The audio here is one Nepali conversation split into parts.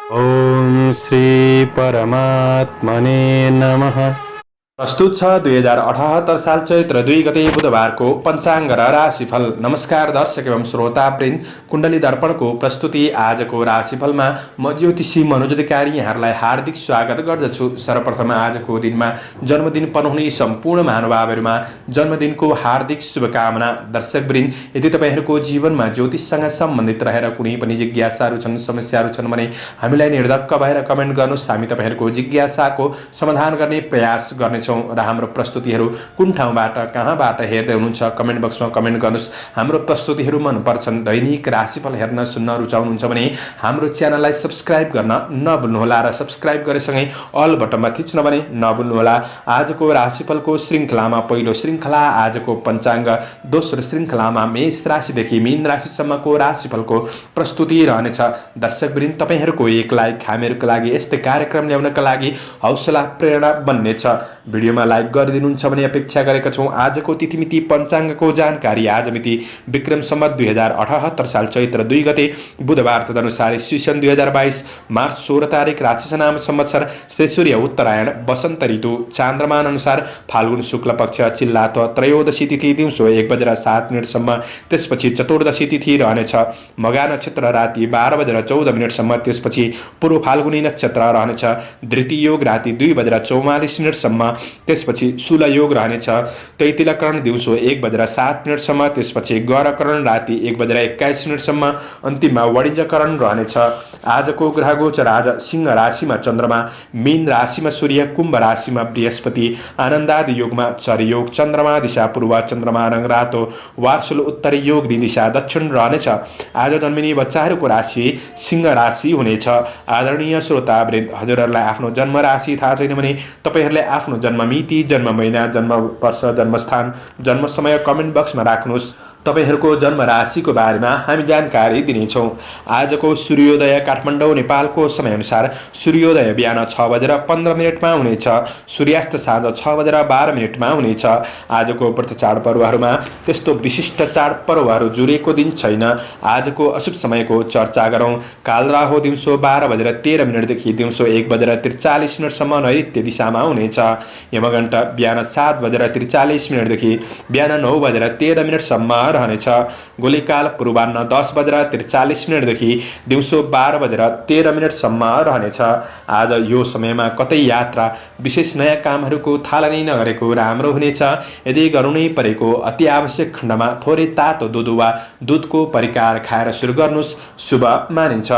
ओम श्री परमात्मने नमः। प्रस्तुत छ 2078 साल चैत्र 2 गते बुधबारको पञ्चाङ्ग र राशिफल। नमस्कार दर्शक एवं श्रोतावृन्द, कुण्डली दर्पणको प्रस्तुति आजको राशिफलमा म ज्योतिषी मनोज अधिकारी यहाँहरूलाई हार्दिक स्वागत गर्दछु। सर्वप्रथम आजको दिनमा जन्मदिन पनाउने सम्पूर्ण महानुभावहरूमा जन्मदिनको हार्दिक शुभकामना। दर्शकवृन्द, यदि तपाईँहरूको जीवनमा ज्योतिषसँग सम्बन्धित रहेर कुनै पनि जिज्ञासाहरू छन्, समस्याहरू छन् भने हामीलाई निर्धक्क भएर कमेन्ट गर्नुहोस्। हामी तपाईँहरूको जिज्ञासाको समाधान गर्ने प्रयास गर्नेछौँ र हाम्रो प्रस्तुतिहरू कुन ठाउँबाट कहाँबाट हेर्दै हुनुहुन्छ कमेन्ट बक्समा कमेन्ट गर्नुहोस्। हाम्रो प्रस्तुतिहरू मन पर्छन्, दैनिक राशिफल हेर्न सुन्न रुचाउनुहुन्छ भने हाम्रो च्यानललाई सब्स्क्राइब गर्न नभुल्नुहोला र सब्स्क्राइब गरेसँगै अल बटनमा थिच्न भने नभुल्नुहोला। आजको राशिफलको श्रृङ्खलामा पहिलो श्रृङ्खला आजको पञ्चाङ्ग, दोस्रो श्रृङ्खलामा मेष राशिदेखि मीन राशिसम्मको राशिफलको प्रस्तुति रहनेछ। दर्शकवृन्द, तपाईँहरूको एक लाइक हामीहरूको लागि यस्तै कार्यक्रम ल्याउनका लागि हौसला प्रेरणा बन्नेछ। भिडियोमा लाइक गरिदिनुहुन्छ भने अपेक्षा गरेका छौँ। आजको तिथिमिति पञ्चाङ्गको जानकारी। आज मिति विक्रम सम्वत 2078 साल चैत्र 2 गते बुधबार, तदनुसार ईस्वीसन 2022 मार्च 16 तारिक, राशिसनाम संवत्सर श्री सूर्य उत्तरायण वसन्त ऋतु, चान्द्रमान अनुसार फाल्गुन शुक्ल पक्ष चिल्लात त्रयोदशी तिथि दिउँसो 1:07 त्यसपछि चतुर्दशी तिथि रहनेछ। मघा नक्षत्र राति 12:14 त्यसपछि पूर्व फाल्गुनी नक्षत्र रहनेछ। धृति योग राति 2:44 त्यसपछि शूल योग रहनेछ। तैतिलकरण दिउँसो 1:07 त्यसपछि गौरकरण राति 1:21 अन्तिममा वणिजकरण रहनेछ। आजको ग्रह गोचर। आज सिंह राशिमा चन्द्रमा, मीन राशिमा सूर्य, कुम्भ राशिमा बृहस्पति, आनन्दादि योगमा चर योग, चन्द्रमा दिशा पूर्व, चन्द्रमा रङ रातो, वार्षुल उत्तरी योग दिशा दक्षिण रहनेछ। आज जन्मिने बच्चाहरूको राशि सिंह राशि हुनेछ। आदरणीय श्रोतावृन्द, हजुरहरूलाई आफ्नो जन्म राशि थाहा छैन भने तपाईँहरूले आफ्नो जन्म मिति, जन्म महिना, जन्म वर्ष, जन्मस्थान, जन्म समय कमेन्ट बक्समा राख्नुहोस्। तपाईँहरूको जन्म राशिको बारेमा हामी जानकारी दिनेछौँ। आजको सूर्योदय काठमाडौँ नेपालको समयअनुसार सूर्योदय बिहान 6:15 हुनेछ। सूर्यास्त साँझ 6:12 हुनेछ। आजको व्रत चाडपर्वहरूमा त्यस्तो विशिष्ट चाडपर्वहरू जुरेको दिन छैन। आजको अशुभ समयको चर्चा गरौँ। कालराहु दिउँसो 12:13 देखि दिउँसो 1:43 नैऋत्य दिशामा हुनेछ। यमघण्ट बिहान 7:43 देखि बिहान 9:13 रहनेछ। गोलीकाल पूर्वाह्न 10:43 देखि दिउँसो 12:13 रहनेछ। आज यो समयमा कतै यात्रा, विशेष नयाँ कामहरूको थालनी नगरेको राम्रो हुनेछ। यदि गर्नै परेको अति आवश्यक खण्डमा थोरै तातो दुध वा दुधको परिकार खाएर सुरु गर्नुहोस्, शुभ मानिन्छ।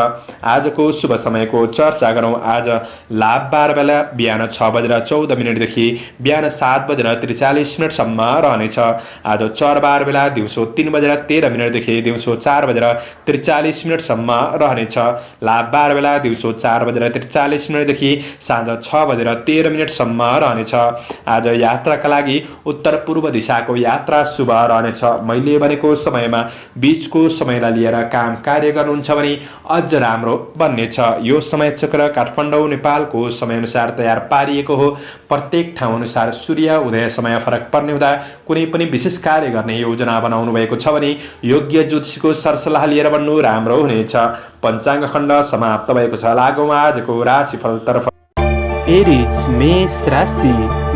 आजको शुभ समयको चर्चा गरौँ। आज लाभबार बेला बिहान 6:14 देखि बिहान 7:43 रहनेछ। आज चरबार बेला दिउँसो 3:13 देखि दिउँसो 4:43 रहनेछ। लाभबार बेला दिउँसो 4:43 देखि साँझ 6:13 रहनेछ। आज यात्राका लागि उत्तर पूर्व दिशाको यात्रा शुभ रहनेछ। मैले भनेको समयमा बीचको समयलाई लिएर काम कार्य गर्नुहुन्छ भने अझ राम्रो बन्नेछ। यो समय चक्र काठमाडौँ नेपालको समयअनुसार तयार पारिएको हो। प्रत्येक ठाउँ अनुसार सूर्य उदय समय फरक पर्ने हुँदा कुनै पनि विशेष कार्य गर्ने योजना बनाउनु भएको छ भने योग्य ज्योतिषीको सरसल्लाह लिएर बन्नु राम्रो हुनेछ। पञ्चाङ्ग खण्ड समाप्त भएको छ। लागौँ आजको राशिफलतर्फ। एरिज मेष राशि।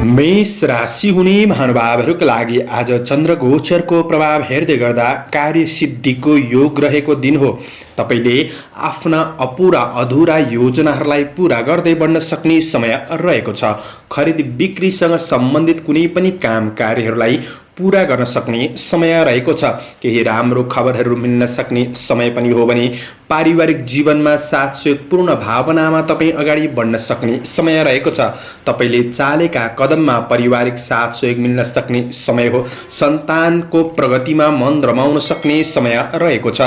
मेष राशि हुने महानुभावहरूका लागि आज चन्द्र गोचरको प्रभाव हेर्दै गर्दा कार्यसिद्धिको योग रहेको दिन हो। तपाईले आफ्ना अपुरा अधुरा योजनाहरूलाई पूरा गर्दै बढ्न सक्ने समय रहेको छ। खरिद बिक्रीसँग सम्बन्धित कुनै पनि काम कार्यहरूलाई पूरा गर्न सक्ने समय रहेको छ। केही राम्रो खबरहरू मिल्न सक्ने समय पनि हो भने पारिवारिक जीवनमा साथ सहयोगपूर्ण भावनामा तपाईँ अगाडि बढ्न सक्ने समय रहेको छ। तपाईले चालेका कदममा पारिवारिक साथ सहयोग मिल्न सक्ने समय हो। सन्तानको प्रगतिमा मन रमाउन सक्ने समय रहेको छ।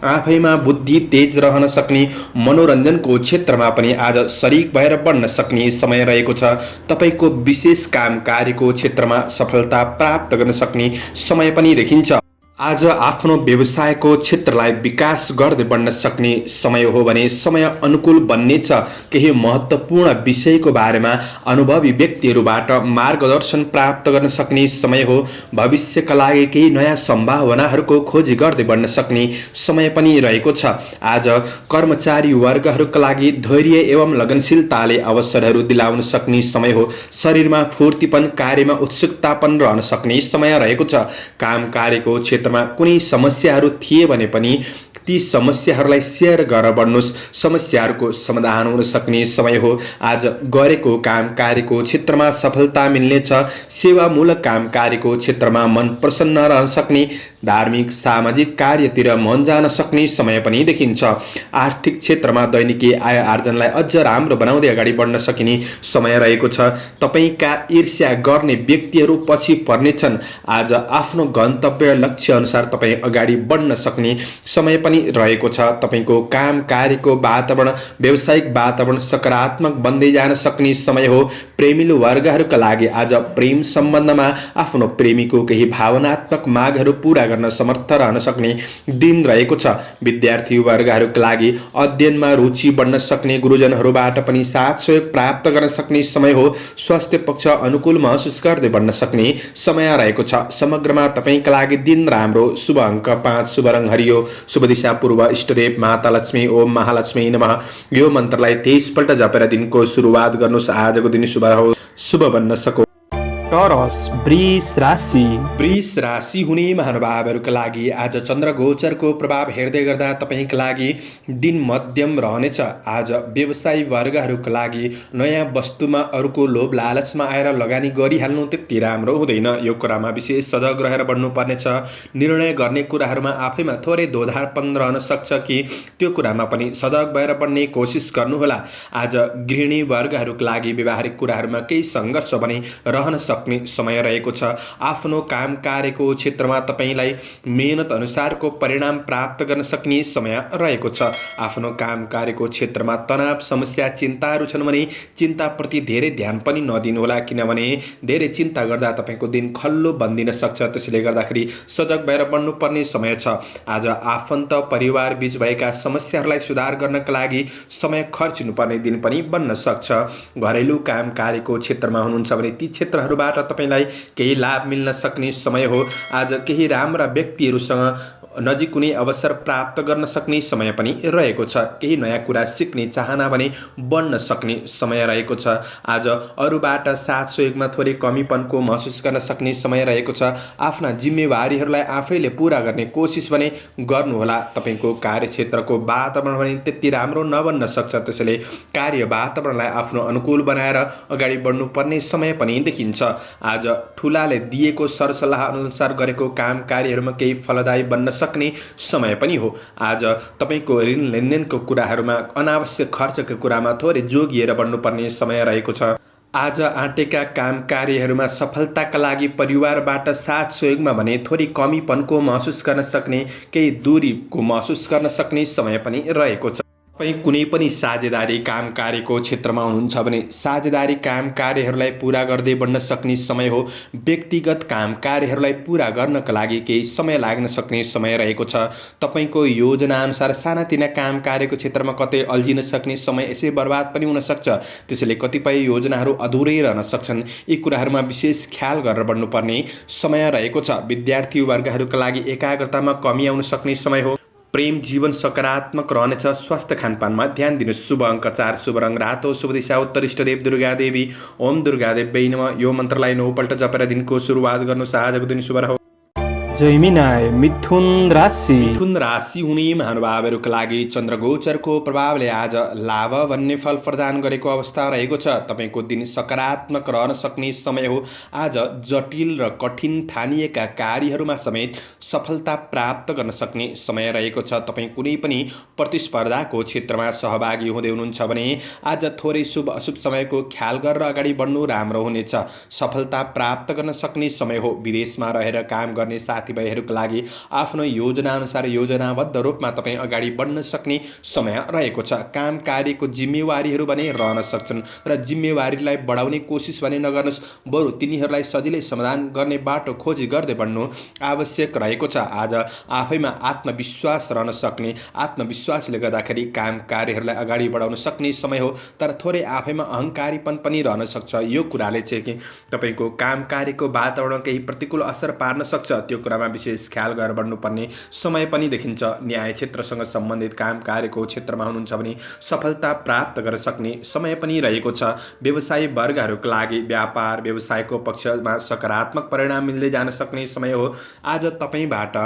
आफैमा बुद्धि तेज रहन सक्ने, मनोरञ्जनको क्षेत्रमा पनि आज सरिक भएर बढ्न सक्ने समय रहेको छ। तपाईको विशेष काम कार्यको क्षेत्रमा सफलता प्राप्त गर्न सक्ने समय पनि देखिन्छ। आज आफ्नो व्यवसायको क्षेत्रलाई विकास गर्दै बढ्न सक्ने समय हो भने समय अनुकूल बन्नेछ। केही महत्त्वपूर्ण विषयको बारेमा अनुभवी व्यक्तिहरूबाट मार्गदर्शन प्राप्त गर्न सक्ने समय हो। भविष्यका लागि केही नयाँ सम्भावनाहरूको खोजी गर्दै बढ्न सक्ने समय पनि रहेको छ। आज कर्मचारी वर्गहरूका लागि धैर्य एवं लगनशीलताले अवसरहरू दिलाउन सक्ने समय हो। शरीरमा फूर्तिपन, कार्यमा उत्सुकतापन रहन सक्ने समय रहेको छ। काम कार्यको क्षेत्रमा कुनै समस्याहरू थिए भने पनि ती समस्याहरूलाई सेयर गरेर बढ्नुहोस्। समस्याहरूको समाधान हुन सक्ने समय हो। आज गरेको काम कार्यको क्षेत्रमा सफलता मिल्नेछ। सेवामूलक काम कार्यको क्षेत्रमा मन प्रसन्न रहन सक्ने, धार्मिक सामाजिक कार्यतिर मन जान सक्ने समय पनि देखिन्छ। आर्थिक क्षेत्रमा दैनिकी आय आर्जनलाई अझ राम्रो बनाउँदै अगाडि बढ्न सकिने समय रहेको छ। तपाईका ईर्ष्या गर्ने व्यक्तिहरू पछि पर्नेछन्। आज आफ्नो गन्तव्य लक्ष्य अनुसार तपाईँ अगाडि बढ्न सक्ने समय पनि रहेको छ। तपाईको काम कार्यको वातावरण, व्यावसायिक वातावरण सकारात्मक बन्दै जान सक्ने समय हो। प्रेमिलो वर्गहरूका लागि आज प्रेम सम्बन्धमा आफ्नो प्रेमीको केही भावनात्मक मागहरू पूरा गर्न समर्थ रहन सक्ने दिन रहेको छ। विद्यार्थी वर्गहरूका लागि अध्ययनमा रुचि बढ्न सक्ने, गुरुजनहरूबाट पनि साथ सहयोग प्राप्त गर्न सक्ने समय हो। स्वास्थ्य पक्ष अनुकूल महसुस गर्दै बढ्न सक्ने समय रहेको छ। समग्रमा तपाईका लागि दिन राम्रो। शुभ अङ्क 5, शुभ रङ हरियो, शुभ दिशा पूर्व, इष्टदेव माता लक्ष्मी, ओम महालक्ष्मी नमः। यो मन्त्रलाई 23 पल्ट जपेर दिनको सुरुवात गर्नुहोस्। आजको दिन शुभ रहोस्, शुभ बन्न सको। टोरस वृष राशि। वृष राशि हुने महानुभावहरूका लागि आज चन्द्र गोचरको प्रभाव हेर्दै गर्दा तपाईका लागि दिन मध्यम रहनेछ। आज व्यवसायी वर्गहरूका लागि नयाँ वस्तुमा अरूको लोभ लालचमा आएर लगानी गरिहाल्नु त्यति राम्रो हुँदैन। यो कुरामा विशेष सजग रहेर बढ्नुपर्नेछ। निर्णय गर्ने कुराहरूमा आफैमा थोरै दोधारपन रहन सक्छ कि त्यो कुरामा पनि सजग भएर बढ्ने कोसिस गर्नुहोला। आज गृहिणी वर्गहरूका लागि व्यवहारिक कुराहरूमा केही सङ्घर्ष पनि रहन सक्ने समय रहेको छ। आफ्नो काम कार्यको क्षेत्रमा तपाईलाई मेहनत अनुसारको परिणाम प्राप्त गर्न सक्ने समय रहेको छ। आफ्नो काम कार्यको क्षेत्रमा तनाव, समस्या, चिन्ताहरू छन् भने चिन्ताप्रति धेरै ध्यान पनि नदिनुहोला, किनभने धेरै चिन्ता गर्दा तपाईँको दिन खल्लो बन्दिन सक्छ। त्यसैले गर्दाखेरि सजग भएर बढ्नुपर्ने समय छ। आज आफन्त परिवार बीच भएका समस्याहरूलाई सुधार गर्नका लागि समय खर्चिनुपर्ने दिन पनि बन्न सक्छ। घरेलु काम कार्यको क्षेत्रमा हुनुहुन्छ भने ती क्षेत्रहरूबाट तपाईलाई केही लाभ मिल्न सक्ने समय हो। आज केही राम्रा व्यक्तिहरूसँग नजिक कुनै अवसर प्राप्त गर्न सक्ने समय पनि रहेको छ। केही नयाँ कुरा सिक्ने चाहना भने बढ्न सक्ने समय रहेको छ। आज अरूबाट साथ सहयोगमा थोरै कमीपनको महसुस गर्न सक्ने समय रहेको छ। आफ्ना जिम्मेवारीहरूलाई आफैले पूरा गर्ने कोसिस भने गर्नुहोला। तपाईको कार्यक्षेत्रको वातावरण भने त्यति राम्रो नबन्न सक्छ। त्यसैले कार्य वातावरणलाई आफ्नो अनुकूल बनाएर अगाडि बढ्नुपर्ने समय पनि देखिन्छ। आज ठुलाले दिएको सरसल्लाह अनुसार गरेको काम कार्यहरूमा केही फलदायी बन्न सक्ने समय पनि हो। आज तपाईको ऋण लेनदेनको कुराहरूमा, अनावश्यक खर्चको कुरामा थोरै जोगिएर बढ्नुपर्ने समय रहेको छ। आज आँटेका काम कार्यहरूमा सफलताका लागि परिवारबाट साथ सहयोगमा भने थोरै कमीपनको महसुस गर्न सक्ने, केही दूरीको महसुस गर्न सक्ने समय पनि रहेको छ। तपाईँ कुनै पनि साझेदारी काम कार्यको क्षेत्रमा हुनुहुन्छ भने साझेदारी काम कार्यहरूलाई पूरा गर्दै बढ्न सक्ने समय हो। व्यक्तिगत काम कार्यहरूलाई पूरा गर्नका लागि केही समय लाग्न सक्ने समय रहेको छ। तपाईँको योजना अनुसार सानातिना काम कार्यको क्षेत्रमा कतै अल्झिन सक्ने समय यसै बर्बाद पनि हुन सक्छ। त्यसैले कतिपय योजनाहरू अधुरै रहन सक्छन्। यी कुराहरूमा विशेष ख्याल गरेर बढ्नुपर्ने समय रहेको छ। विद्यार्थी वर्गहरूका लागि एकाग्रतामा कमी आउन सक्ने समय हो। प्रेम जीवन सकारात्मक रहनेछ। स्वास्थ्य खानपानमा ध्यान दिनुहोस्। शुभ अङ्क 4, शुभ रङ रातो, शुभ दिशा उत्तर, इष्टदेव दुर्गा देवी, ओम दुर्गा देवी नमः। यो मन्त्रलाई 9 पल्ट जपेर दिनको सुरुवात गर्नुहोस्। आजको दिन शुभ रहोस्। जैमिनाय मिथुन राशि। मिथुन राशि हुने महानुभावहरूका लागि चन्द्र गोचरको प्रभावले आज लाभ भन्ने फल प्रदान गरेको अवस्था रहेको छ। तपाईँको दिन सकारात्मक रहन सक्ने समय हो। आज जटिल र कठिन ठानिएका कार्यहरूमा समेत सफलता प्राप्त गर्न सक्ने समय रहेको छ। तपाईँ कुनै पनि प्रतिस्पर्धाको क्षेत्रमा सहभागी हुँदै हुनुहुन्छ भने आज थोरै शुभ अशुभ समयको ख्याल गरेर अगाडि बढ्नु राम्रो हुनेछ। सफलता प्राप्त गर्न सक्ने समय हो। विदेशमा रहेर काम गर्ने साथी साथीभाइहरूका लागि आफ्नो योजनाअनुसार योजनाबद्ध रूपमा तपाईँ अगाडि बढ्न सक्ने समय रहेको छ। काम कार्यको जिम्मेवारीहरू भने रहन सक्छन् र जिम्मेवारीलाई बढाउने कोसिस भने नगर्नुहोस्, बरु तिनीहरूलाई सजिलै समाधान गर्ने बाटो खोजी गर्दै बढ्नु आवश्यक रहेको छ। आज आफैमा आत्मविश्वास रहन सक्ने, आत्मविश्वासले गर्दाखेरि काम कार्यहरूलाई अगाडि बढाउन सक्ने समय हो। तर थोरै आफैमा अहङ्कारीपन पनि रहन सक्छ। यो कुराले चाहिँ कि तपाईँको काम कार्यको वातावरण केही प्रतिकूल असर पार्न सक्छ। त्यो कुरामा विशेष ख्याल गरेर बढ्नुपर्ने समय पनि देखिन्छ। न्याय क्षेत्रसँग सम्बन्धित काम कार्यको क्षेत्रमा हुनुहुन्छ भने सफलता प्राप्त गर्न सक्ने समय पनि रहेको छ। व्यवसायी वर्गहरूका लागि व्यापार व्यवसायको पक्षमा सकारात्मक परिणाम मिल्दै जान सक्ने समय हो। आज तपाईँबाट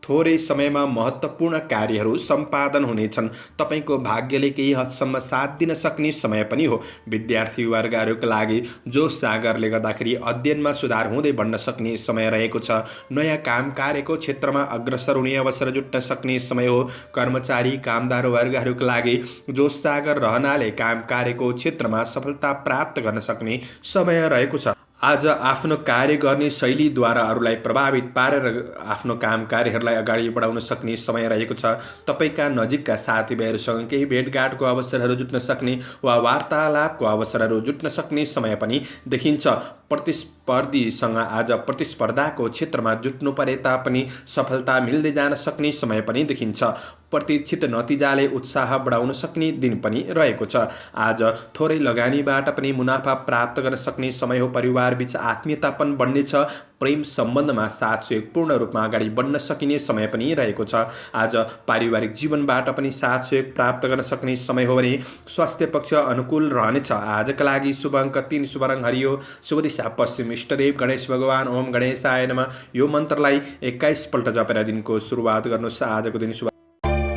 थोरै समयमा महत्त्वपूर्ण कार्यहरू सम्पादन हुनेछन्। तपाईँको भाग्यले केही हदसम्म साथ दिन सक्ने समय पनि हो। विद्यार्थी वर्गहरूका लागि जोस जागरले गर्दाखेरि अध्ययनमा सुधार हुँदै बढ्न सक्ने समय रहेको छ। नयाँ काम कार्यको क्षेत्रमा अग्रसर हुने अवसर जुट्न सक्ने समय हो। कर्मचारी कामदार वर्गहरूका लागि जोस जागर रहनाले काम कार्यको क्षेत्रमा सफलता प्राप्त गर्न सक्ने समय रहेको छ। आज आफ्नो कार्य गर्ने शैलीद्वारा अरूलाई प्रभावित पारेर आफ्नो काम कार्यहरूलाई अगाडि बढाउन सक्ने समय रहेको छ। तपाईँका नजिकका साथीभाइहरूसँग केही भेटघाटको अवसरहरू जुट्न सक्ने वा वार्तालापको अवसरहरू जुट्न सक्ने समय पनि देखिन्छ। प्रतिस्पर्धीसँग आज प्रतिस्पर्धाको क्षेत्रमा जुट्नु परे तापनि सफलता मिल्दै जान सक्ने समय पनि देखिन्छ। प्रतीक्षित नतिजाले उत्साह बढाउन सक्ने दिन पनि रहेको छ। आज थोरै लगानीबाट पनि मुनाफा प्राप्त गर्न सक्ने समय हो। परिवारबीच आत्मीयता पनि बढ्नेछ। प्रेम सम्बन्धमा साथ सहयोगपूर्ण रूपमा अगाडि बढ्न सकिने समय पनि रहेको छ। आज पारिवारिक जीवनबाट पनि साथ सहयोग प्राप्त गर्न सक्ने समय हो भने स्वास्थ्य पक्ष अनुकूल रहनेछ। आजका लागि शुभ अङ्क 3, शुभ रङ हरियो, शुभ दिशा पश्चिम, इष्टदेव गणेश भगवान ओम गणेशाय नमः। यो मन्त्रलाई 21 पल्ट जपेर दिनको सुरुवात गर्नुहोस्। आजको दिन शुभ।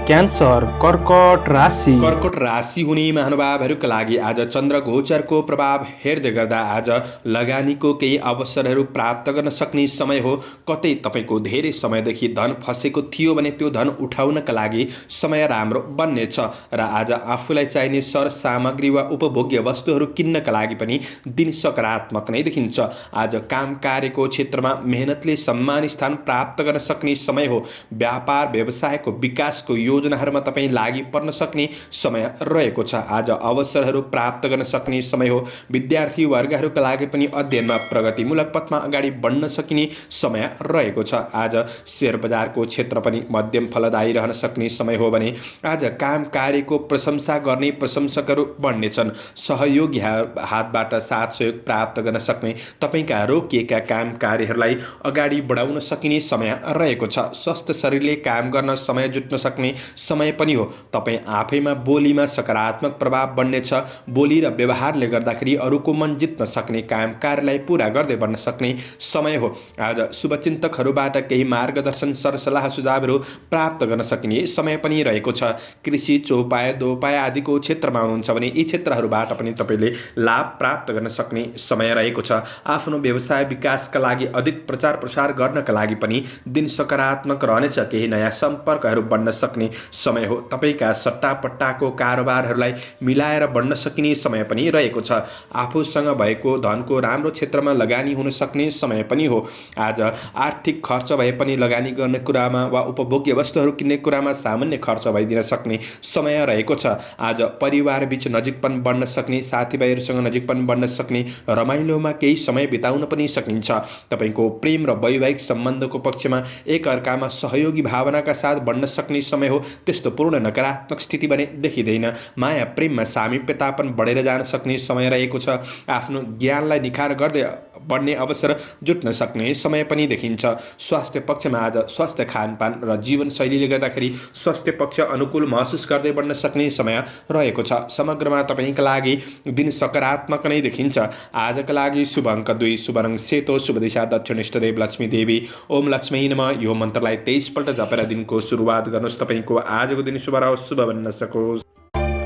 क्यान्सर कर्कट राशि। कर्कट राशि हुने महानुभावहरूका लागि आज चन्द्र गोचरको प्रभाव हेर्दै गर्दा आज लगानीको केही अवसरहरू प्राप्त गर्न सक्ने समय हो। कतै तपाईँको धेरै समयदेखि धन फसेको थियो भने त्यो धन उठाउनका लागि समय राम्रो बन्नेछ र आज आफूलाई चाहिने सरसामग्री वा उपभोग्य वस्तुहरू किन्नका लागि पनि दिन सकारात्मक नै देखिन्छ। आज काम कार्यको क्षेत्रमा मेहनतले सम्मान स्थान प्राप्त गर्न सक्ने समय हो। व्यापार व्यवसायको विकासको योजनाहरूमा तपाईँ लागि पर्न सक्ने समय रहेको छ। आज अवसरहरू प्राप्त गर्न सक्ने समय हो। विद्यार्थी वर्गहरूका लागि पनि अध्ययनमा प्रगतिमूलक पथमा अगाडि बढ्न सकिने समय रहेको छ। आज शेयर बजारको क्षेत्र पनि मध्यम फलदायी रहन सक्ने समय हो भने आज काम कार्यको प्रशंसा गर्ने प्रशंसकहरू बढ्नेछन्। सहयोगी हातबाट साथ सहयोग प्राप्त गर्न सक्ने, तपाईँका रोकिएका काम कार्यहरूलाई अगाडि बढाउन सकिने समय रहेको छ। स्वस्थ शरीरले काम गर्न समय जुट्न सक्ने समय पनि हो। तपाईँ आफैमा बोलीमा सकारात्मक प्रभाव बन्नेछ। बोली र व्यवहारले गर्दाखेरि अरूको मन जित्न सक्ने, काम कार्यलाई पूरा गर्दै बढ्न सक्ने समय हो। आज शुभचिन्तकहरूबाट केही मार्गदर्शन सरसल्लाह सुझावहरू प्राप्त गर्न सकिने समय पनि रहेको छ। कृषि चौपाया दोपाया आदिको क्षेत्रमा हुनुहुन्छ भने यी क्षेत्रहरूबाट पनि तपाईँले लाभ प्राप्त गर्न सक्ने समय रहेको छ। आफ्नो व्यवसाय विकासका लागि अधिक प्रचार प्रसार गर्नका लागि पनि दिन सकारात्मक रहनेछ। केही नयाँ सम्पर्कहरू बन्न सक्ने समय हो। तपाईँका सट्टापट्टाको कारोबारहरूलाई मिलाएर बढ्न सकिने समय पनि रहेको छ। आफूसँग भएको धनको राम्रो क्षेत्रमा लगानी हुन सक्ने समय पनि हो। आज आर्थिक खर्च भए पनि लगानी गर्ने कुरामा वा उपभोग्य वस्तुहरू किन्ने कुरामा सामान्य खर्च भइदिन सक्ने समय रहेको छ। आज परिवारबीच नजिकपन बढ्न सक्ने, साथीभाइहरूसँग नजिकपन बढ्न सक्ने, रमाइलोमा केही समय बिताउन पनि सकिन्छ। तपाईँको प्रेम र वैवाहिक सम्बन्धको पक्षमा एक अर्कामा सहयोगी भावनाका साथ बढ्न सक्ने समय हो। त्यस्तो पूर्ण नकारात्मक स्थिति भने देखिँदैन। माया प्रेममा सामिप्यता पनि बढेर जान सक्ने समय रहेको छ। आफ्नो ज्ञानलाई निखार गर्दै बढ्ने अवसर जुट्न सक्ने समय पनि देखिन्छ। स्वास्थ्य पक्षमा आज स्वास्थ्य खानपान र जीवनशैलीले गर्दाखेरि स्वास्थ्य पक्ष अनुकूल महसुस गर्दै बढ्न सक्ने समय रहेको छ। समग्रमा तपाईँका लागि दिन सकारात्मक नै देखिन्छ। आजका लागि शुभ अङ्क 2, शुभ रङ सेतो, शुभ दिशा दक्षिण, इष्टदेव लक्ष्मी देवी ओम लक्ष्मी नमः। यो मन्त्रलाई 23 पल्ट जपेर दिनको सुरुवात गर्नुहोस्। तपाईँको आजको दिन शुभ रहोस्, शुभ बन्न सकोस्।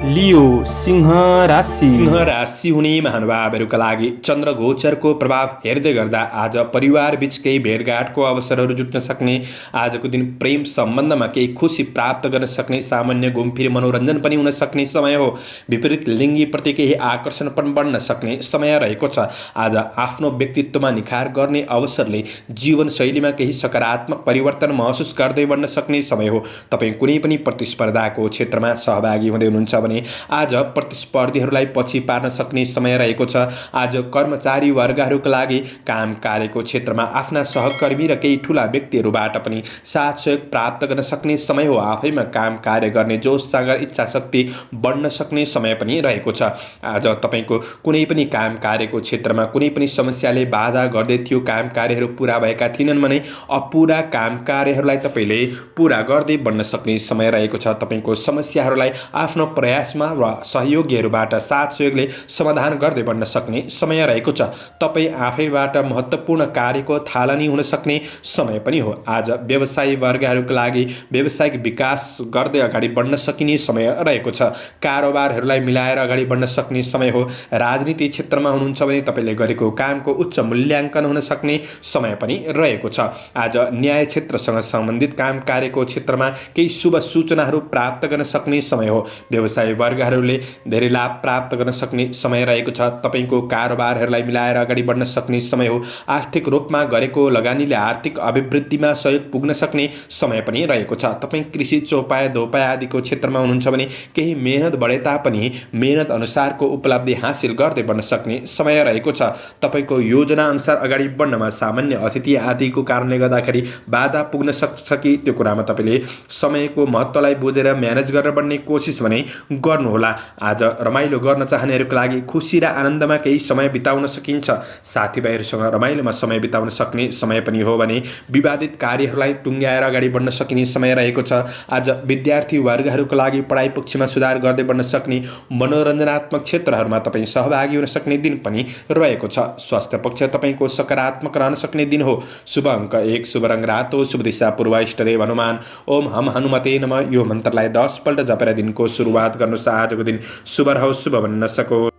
लियो सिंह राशि। सिंह राशि हुने महानुभावहरूका लागि चन्द्र गोचरको प्रभाव हेर्दै गर्दा आज परिवार बीच केही भेटघाटको अवसरहरू जुट्न सक्ने, आजको दिन प्रेम सम्बन्धमा केही खुसी प्राप्त गर्न सक्ने, सामान्य घुमफिर मनोरञ्जन पनि हुन सक्ने समय हो। विपरीत लिङ्गीप्रति केही आकर्षण पनि बढ्न सक्ने समय रहेको छ। आज आफ्नो व्यक्तित्वमा निखार गर्ने अवसरले जीवनशैलीमा केही सकारात्मक परिवर्तन महसुस गर्दै बढ्न सक्ने समय हो। तपाईँ कुनै पनि प्रतिस्पर्धाको क्षेत्रमा सहभागी हुँदै हुनुहुन्छ भने आज प्रतिस्पर्धीहरूलाई पछि पार्न सक्ने समय रहेको छ। आज कर्मचारी वर्गहरूका लागि काम कार्यको क्षेत्रमा आफ्ना सहकर्मी र केही ठूला व्यक्तिहरूबाट पनि साथ सहयोग प्राप्त गर्न सक्ने समय हो। आफैमा काम कार्य गर्ने जोशसँग इच्छा शक्ति बढ्न सक्ने समय पनि रहेको छ। आज तपाईँको कुनै पनि काम कार्यको क्षेत्रमा कुनै पनि समस्याले बाधा गर्दै थियो, काम कार्यहरू पूरा भएका थिएनन् भने अपुरा काम कार्यहरूलाई तपाईँले पूरा गर्दै बढ्न सक्ने समय रहेको छ। तपाईँको समस्याहरूलाई आफ्नो प्रयासमा र सहयोगीहरूबाट साथ सहयोगले समाधान गर्दै बढ्न सक्ने समय रहेको छ। तपाईँ आफैबाट महत्त्वपूर्ण कार्यको थालनी हुन सक्ने समय पनि हो। आज व्यवसायी वर्गहरूका लागि व्यावसायिक विकास गर्दै अगाडि बढ्न सकिने समय रहेको छ। कारोबारहरूलाई मिलाएर अगाडि बढ्न सक्ने समय हो। राजनीति क्षेत्रमा हुनुहुन्छ भने तपाईँले गरेको कामको उच्च मूल्याङ्कन हुन सक्ने समय पनि रहेको छ। आज न्याय क्षेत्रसँग सम्बन्धित काम कार्यको क्षेत्रमा केही शुभ सूचनाहरू प्राप्त गर्न सक्ने समय हो। व्यवसायी वर्गहरूले धेरै लाभ प्राप्त गर्न सक्ने समय रहेको छ। तपाईँको कारोबारहरूलाई मिलाएर अगाडि बढ्न सक्ने समय हो। आर्थिक रूपमा गरेको लगानीले आर्थिक अभिवृद्धिमा सहयोग पुग्न सक्ने समय पनि रहेको छ। तपाईँ कृषि चौपाया दोपाया आदिको क्षेत्रमा हुनुहुन्छ भने केही मेहनत बढे तापनि मेहनत अनुसारको उपलब्धि हासिल गर्दै बढ्न सक्ने समय रहेको छ। तपाईँको योजना अनुसार अगाडि बढ्नमा सामान्य अतिथि आदिको कारणले गर्दाखेरि बाधा पुग्न सक्छ कि त्यो कुरामा तपाईँले समयको महत्त्वलाई बुझेर म्यानेज गरेर बढ्ने कोसिस भने गर्नुहोला। आज रमाइलो गर्न चाहनेहरूका लागि खुसी र आनन्दमा केही समय बिताउन सकिन्छ। साथीभाइहरूसँग रमाइलोमा समय बिताउन सक्ने समय पनि हो भने विवादित कार्यहरूलाई टुङ्ग्याएर अगाडि बढ्न सकिने समय रहेको छ। आज विद्यार्थी वर्गहरूका लागि पढाइ पक्षमा सुधार गर्दै बढ्न सक्ने, मनोरञ्जनात्मक क्षेत्रहरूमा तपाईँ सहभागी हुन सक्ने दिन पनि रहेको छ। स्वास्थ्य पक्ष तपाईँको सकारात्मक रहन सक्ने दिन हो। शुभ अङ्क 1, शुभ रङ रातो, शुभ दिशा पूर्व, इष्टदेव हनुमान। ओम हम हनुमते नमः यो मन्त्रलाई 10 पल्ट जपेर दिनको सुरुवात गर्नुहोस्। आजको दिन शुभ रहोस्, शुभ बन्न सकोस्।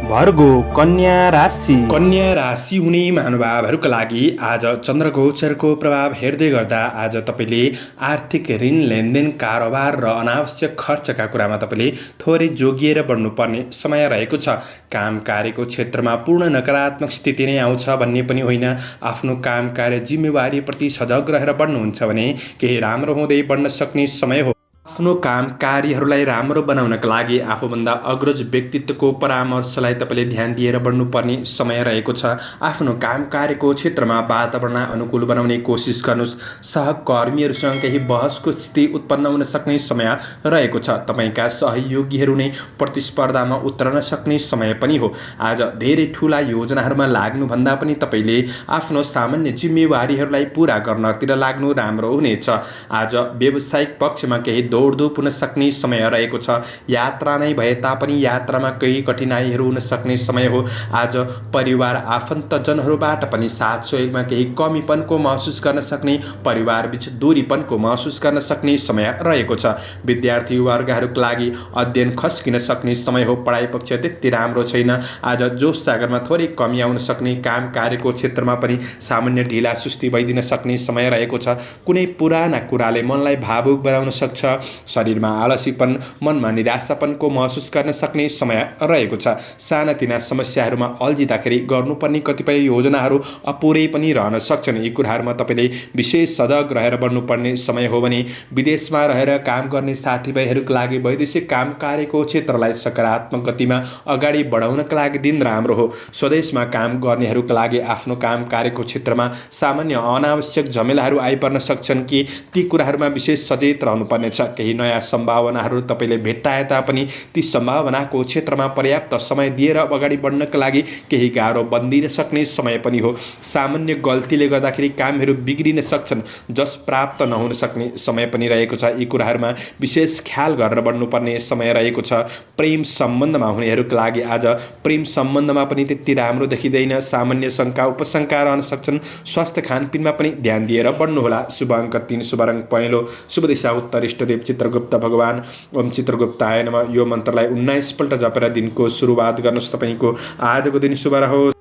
भर्गो कन्या राशि। कन्या राशि हुने महानुभावहरूका लागि आज चन्द्र गोचरको प्रभाव हेर्दै गर्दा आज तपाईँले आर्थिक ऋण लेनदेन, कारोबार र अनावश्यक खर्चका कुरामा तपाईँले थोरै जोगिएर बढ्नुपर्ने समय रहेको छ। काम कार्यको क्षेत्रमा पूर्ण नकारात्मक स्थिति नै आउँछ भन्ने पनि होइन। आफ्नो काम कार्य जिम्मेवारीप्रति सजग रहेर बढ्नुहुन्छ भने केही राम्रो हुँदै बढ्न सक्ने समय हो। आफ्नो काम कार्यहरूलाई राम्रो बनाउनका लागि आफूभन्दा अग्रज व्यक्तित्वको परामर्शलाई तपाईँले ध्यान दिएर बढ्नुपर्ने समय रहेको छ। आफ्नो काम कार्यको क्षेत्रमा वातावरण अनुकूल बनाउने कोसिस गर्नुहोस्। सहकर्मीहरूसँग केही बहसको स्थिति उत्पन्न हुन सक्ने समय रहेको छ। तपाईँका सहयोगीहरू नै प्रतिस्पर्धामा उत्रन सक्ने समय पनि हो। आज धेरै ठुला योजनाहरूमा लाग्नुभन्दा पनि तपाईँले आफ्नो सामान्य जिम्मेवारीहरूलाई पुरा गर्नतिर लाग्नु राम्रो हुनेछ। आज व्यावसायिक पक्षमा केही दौडधुप हुन सक्ने समय रहेको छ। यात्रा नै भए तापनि यात्रामा केही कठिनाइहरू हुन सक्ने समय हो। आज परिवार आफन्तजनहरूबाट पनि साथ सहयोगमा केही कमीपनको महसुस गर्न सक्ने, परिवारबीच दूरीपनको महसुस गर्न सक्ने समय रहेको छ। विद्यार्थी वर्गहरूका लागि अध्ययन खस्किन सक्ने समय हो। पढाइ पक्ष त्यति राम्रो छैन। आज जोस जागरमा थोरै कमी आउन सक्ने, काम कार्यको क्षेत्रमा पनि सामान्य ढिला सुस्ती भइदिन सक्ने समय रहेको छ। कुनै पुराना कुराले मनलाई भावुक बनाउन सक्छ। शरीरमा आलसीपन, मनमा निराशापनको महसुस गर्न सक्ने समय रहेको छ। सानातिना समस्याहरूमा अल्झिँदाखेरि गर्नुपर्ने कतिपय योजनाहरू अपुरै पनि रहन सक्छन्। यी कुराहरूमा तपाईँले विशेष सजग रहेर बढ्नुपर्ने समय हो भने विदेशमा रहेर काम गर्ने साथीभाइहरूका लागि वैदेशिक काम कार्यको क्षेत्रलाई सकारात्मक गतिमा अगाडि बढाउनका लागि दिन राम्रो हो। स्वदेशमा काम गर्नेहरूका लागि आफ्नो काम कार्यको क्षेत्रमा सामान्य अनावश्यक झमेलाहरू आइपर्न सक्छन् कि ती कुराहरूमा विशेष सचेत रहनुपर्नेछ। केही नयाँ सम्भावनाहरू तपाईँले भेट्टाए तापनि ती सम्भावनाको क्षेत्रमा पर्याप्त समय दिएर अगाडि बढ्नका लागि केही गाह्रो बन्दिन सक्ने समय पनि हो। सामान्य गल्तीले गर्दाखेरि कामहरू बिग्रिन सक्छन्, जस प्राप्त नहुन सक्ने समय पनि रहेको छ। यी कुराहरूमा विशेष ख्याल गरेर बढ्नुपर्ने समय रहेको छ। प्रेम सम्बन्धमा हुनेहरूका लागि आज प्रेम सम्बन्धमा पनि त्यति राम्रो देखिँदैन। सामान्य शङ्का उपशङ्का रहन सक्छन्। स्वास्थ्य खानपिनमा पनि ध्यान दिएर बढ्नुहोला। शुभ अङ्क 3, शुभ रङ पहेँलो, शुभ दिशा उत्तर, इष्टदेव चित्रगुप्त भगवान ओम चित्रगुप्ताय नमः यो मन्त्रलाई 19 पल्ट जपेर दिनको सुरुवात गर्नुहोस्। तपाईँको आजको दिन शुभ रहोस्।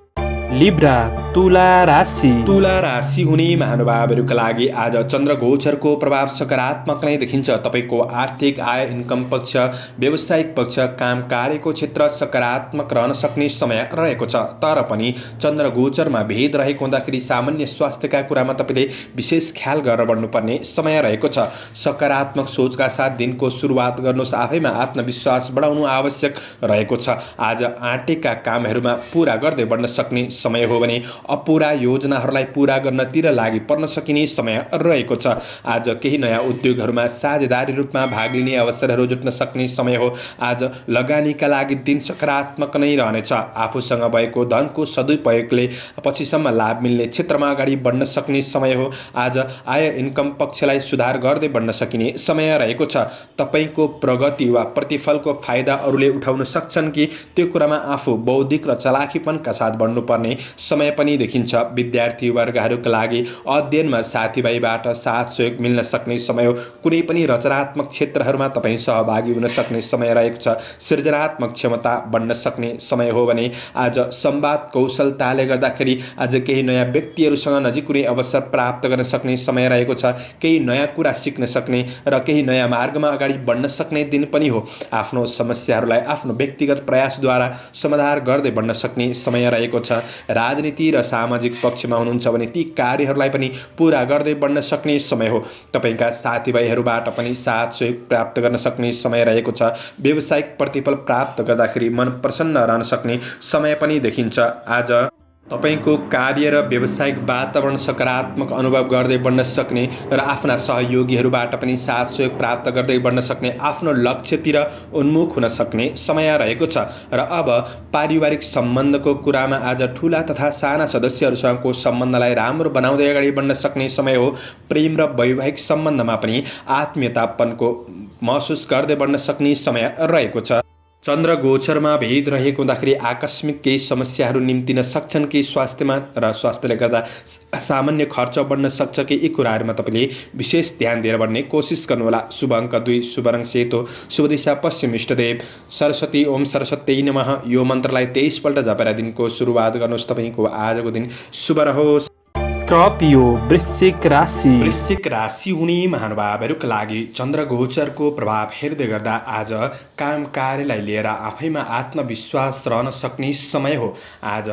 लिब्रा तुला राशि। तुला राशि हुने महानुभावहरूका लागि आज चन्द्र गोचरको प्रभाव सकारात्मक नै देखिन्छ। तपाईँको आर्थिक आय इन्कम पक्ष, व्यावसायिक पक्ष, काम कार्यको क्षेत्र सकारात्मक रहन सक्ने समय रहेको छ। तर पनि चन्द्र गोचरमा भेद रहेको हुँदाखेरि सामान्य स्वास्थ्यका कुरामा तपाईँले विशेष ख्याल गरेर बढ्नुपर्ने समय रहेको छ। सकारात्मक सोचका साथ दिनको सुरुवात गर्नुहोस्। आफैमा आत्मविश्वास बढाउनु आवश्यक रहेको छ। आज आँटेका कामहरूमा पुरा गर्दै बढ्न सक्ने समय हो भने अपुरा योजनाहरूलाई पूरा गर्नतिर लागि पर्न सकिने समय रहेको छ। आज केही नयाँ उद्योगहरूमा साझेदारी रूपमा भाग लिने अवसरहरू जुट्न सक्ने समय हो। आज लगानीका लागि दिन सकारात्मक नै रहनेछ। आफूसँग भएको धनको सदुपयोगले पछिसम्म लाभ मिल्ने क्षेत्रमा अगाडि बढ्न सक्ने समय हो। आज आय इन्कम पक्षलाई सुधार गर्दै बढ्न सकिने समय रहेको छ। तपाईँको प्रगति वा प्रतिफलको फाइदा अरूले उठाउन सक्छन् कि त्यो कुरामा आफू बौद्धिक र चलाखीपनका साथ बढ्नुपर्ने समय पनि देखिन्छ। विद्यार्थी वर्गहरूका लागि अध्ययनमा साथीभाइबाट साथ सहयोग मिल्न सक्ने समय हो। कुनै पनि रचनात्मक क्षेत्रहरूमा तपाईँ सहभागी हुन सक्ने समय रहेको छ। सृजनात्मक क्षमता बढ्न सक्ने समय हो भने आज संवाद कौशलताले गर्दाखेरि आज केही नयाँ व्यक्तिहरूसँग नजिक कुनै अवसर प्राप्त गर्न सक्ने समय रहेको छ। केही नयाँ कुरा सिक्न सक्ने र केही नयाँ मार्गमा अगाडि बढ्न सक्ने दिन पनि हो। आफ्नो समस्याहरूलाई आफ्नो व्यक्तिगत प्रयासद्वारा समाधान गर्दै बढ्न सक्ने समय रहेको छ। राजनीति र सामाजिक पक्षमा हुनुहुन्छ भने ती कार्यहरूलाई पनि पूरा गर्दै बढ्न सक्ने समय हो। तपाईँका साथीभाइहरूबाट पनि साथ सहयोग प्राप्त गर्न सक्ने समय रहेको छ। व्यावसायिक प्रतिफल प्राप्त गर्दाखेरि मन प्रसन्न रहन सक्ने समय पनि देखिन्छ। आज तपाईँको कार्य र व्यावसायिक वातावरण सकारात्मक अनुभव गर्दै बढ्न सक्ने र आफ्ना सहयोगीहरूबाट पनि साथ सहयोग प्राप्त गर्दै बढ्न सक्ने, आफ्नो लक्ष्यतिर उन्मुख हुन सक्ने समय रहेको छ। र अब पारिवारिक सम्बन्धको कुरामा आज ठुला तथा साना सदस्यहरूसँगको सम्बन्धलाई राम्रो बनाउँदै अगाडि बढ्न सक्ने समय हो। प्रेम र वैवाहिक सम्बन्धमा पनि आत्मीयतापनको महसुस गर्दै बढ्न सक्ने समय रहेको छ। चन्द्र गोचरमा भेद रहेको हुँदाखेरि आकस्मिक केही समस्याहरू निम्तिन सक्छन् कि स्वास्थ्यमा र स्वास्थ्यले गर्दा सामान्य खर्च बढ्न सक्छ कि यी कुराहरूमा तपाईँले विशेष ध्यान दिएर बढ्ने कोसिस गर्नुहोला। शुभ अङ्क 2, शुभ रङ सेतो, शुभ दिशा पश्चिम, इष्टदेव सरस्वती ओम सरस्वती नमः यो मन्त्रलाई 23 पल्ट जपेर दिनको सुरुवात गर्नुहोस्। तपाईँको आजको दिन शुभ रहोस्। स्कर्पियो वृश्चिक राशि। वृश्चिक राशि हुने महानुभावहरूका लागि चन्द्र गोचरको प्रभाव हेर्दै गर्दा आज काम कार्यलाई लिएर आफैमा आत्मविश्वास रहन सक्ने समय हो। आज